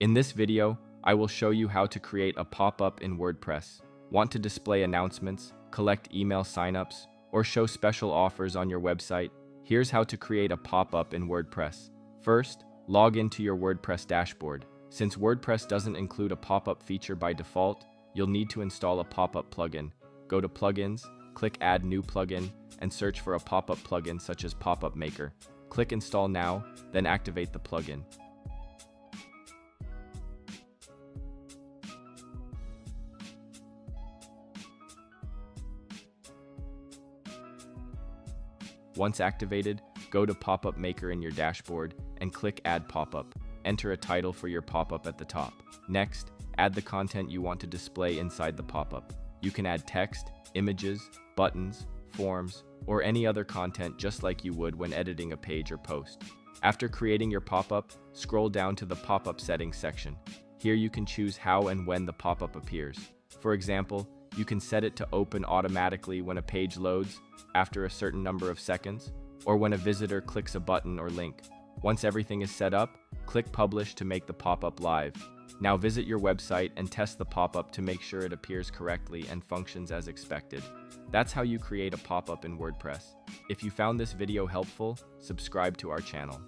In this video, I will show you how to create a pop-up in WordPress. Want to display announcements, collect email signups, or show special offers on your website? Here's how to create a pop-up in WordPress. First, log into your WordPress dashboard. Since WordPress doesn't include a pop-up feature by default, you'll need to install a pop-up plugin. Go to Plugins, click Add New Plugin, and search for a pop-up plugin such as Popup Maker. Click Install Now, then activate the plugin. Once activated, go to Popup Maker in your dashboard and click Add Popup. Enter a title for your pop-up at the top. Next, add the content you want to display inside the pop-up. You can add text, images, buttons, forms, or any other content just like you would when editing a page or post. After creating your pop-up, scroll down to the pop-up settings section. Here you can choose how and when the pop-up appears. For example, you can set it to open automatically when a page loads after a certain number of seconds, or when a visitor clicks a button or link. Once everything is set up, click Publish to make the pop-up live. Now visit your website and test the pop-up to make sure it appears correctly and functions as expected. That's how you create a pop-up in WordPress. If you found this video helpful, subscribe to our channel.